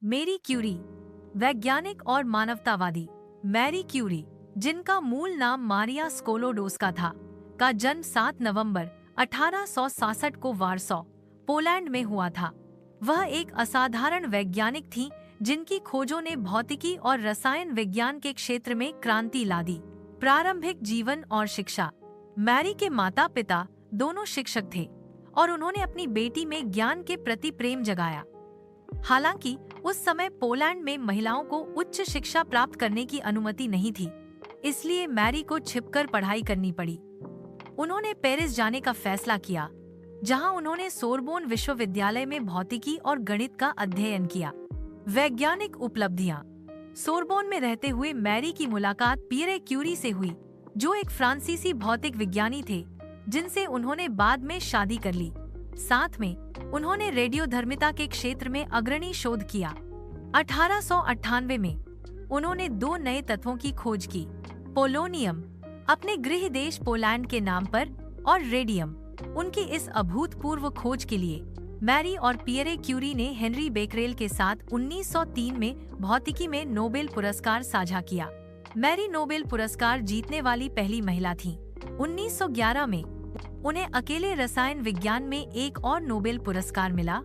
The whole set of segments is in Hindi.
मेरी क्यूरी, वैज्ञानिक और मानवतावादी। मैरी क्यूरी, जिनका मूल नाम मारिया स्कोलोडोस्का था, का जन्म 7 नवंबर 1866 को वारसॉ, पोलैंड में हुआ था। वह एक असाधारण वैज्ञानिक थीं, जिनकी खोजों ने भौतिकी और रसायन विज्ञान के क्षेत्र में क्रांति ला दी। प्रारंभिक जीवन और शिक्षा। मैरी के माता-पिता दोनों शिक्षक थे और उन्होंने अपनी बेटी में ज्ञान के प्रति प्रेम जगाया। हालांकि उस समय पोलैंड में महिलाओं को उच्च शिक्षा प्राप्त करने की अनुमति नहीं थी, इसलिए मैरी को छिपकर पढ़ाई करनी पड़ी। उन्होंने पेरिस जाने का फैसला किया, जहां उन्होंने सोरबोन विश्वविद्यालय में भौतिकी और गणित का अध्ययन किया। वैज्ञानिक उपलब्धियां। सोरबोन में रहते हुए मैरी की मुलाकात पियरे क्यूरी से हुई, जो एक फ्रांसीसी भौतिक विज्ञानी थे, जिनसे उन्होंने बाद में शादी कर ली। साथ में उन्होंने रेडियोधर्मिता के क्षेत्र में अग्रणी शोध किया। 1898 में उन्होंने 2 नए तत्वों की खोज की, पोलोनियम अपने गृह देश पोलैंड के नाम पर और रेडियम। उनकी इस अभूतपूर्व खोज के लिए मैरी और पियरे क्यूरी ने हेनरी बेकरेल के साथ 1903 में भौतिकी में नोबेल पुरस्कार साझा किया। मैरी नोबेल पुरस्कार जीतने वाली पहली महिला थीं। 1911 में उन्हें अकेले रसायन विज्ञान में एक और नोबेल पुरस्कार मिला,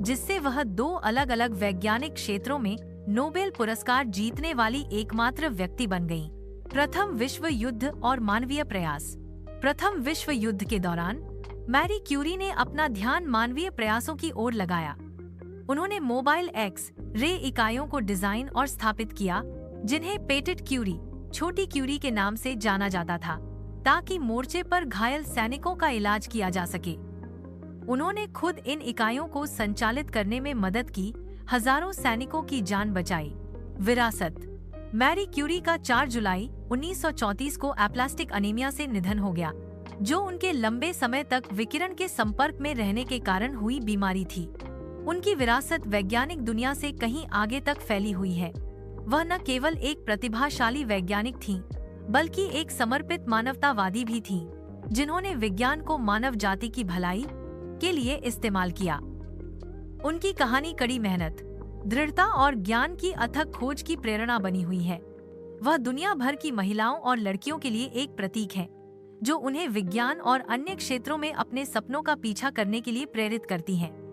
जिससे वह 2 अलग-अलग वैज्ञानिक क्षेत्रों में नोबेल पुरस्कार जीतने वाली एकमात्र व्यक्ति बन गईं। प्रथम विश्व युद्ध और मानवीय प्रयास। प्रथम विश्व युद्ध के दौरान मैरी क्यूरी ने अपना ध्यान मानवीय प्रयासों की ओर लगाया। उन्होंने मोबाइल एक्स रे इकाइयों को डिजाइन और स्थापित किया, जिन्हें पेटेट क्यूरी, छोटी क्यूरी के नाम से जाना जाता था, ताकि मोर्चे पर घायल सैनिकों का इलाज किया जा सके। उन्होंने खुद इन इकाइयों को संचालित करने में मदद की, हजारों सैनिकों की जान बचाई। विरासत। मैरी क्यूरी का 4 जुलाई 1934 को एप्लास्टिक अनीमिया से निधन हो गया, जो उनके लंबे समय तक विकिरण के संपर्क में रहने के कारण हुई बीमारी थी। उनकी विरासत वैज्ञानिक दुनिया से कहीं आगे तक फैली हुई है। वह न केवल एक प्रतिभाशाली वैज्ञानिक थीं, बल्कि एक समर्पित मानवतावादी भी थीं, जिन्होंने विज्ञान को मानव जाति की भलाई के लिए इस्तेमाल किया। उनकी कहानी कड़ी मेहनत, दृढ़ता और ज्ञान की अथक खोज की प्रेरणा बनी हुई है। वह दुनिया भर की महिलाओं और लड़कियों के लिए एक प्रतीक है, जो उन्हें विज्ञान और अन्य क्षेत्रों में अपने सपनों का पीछा करने के लिए प्रेरित करती हैं।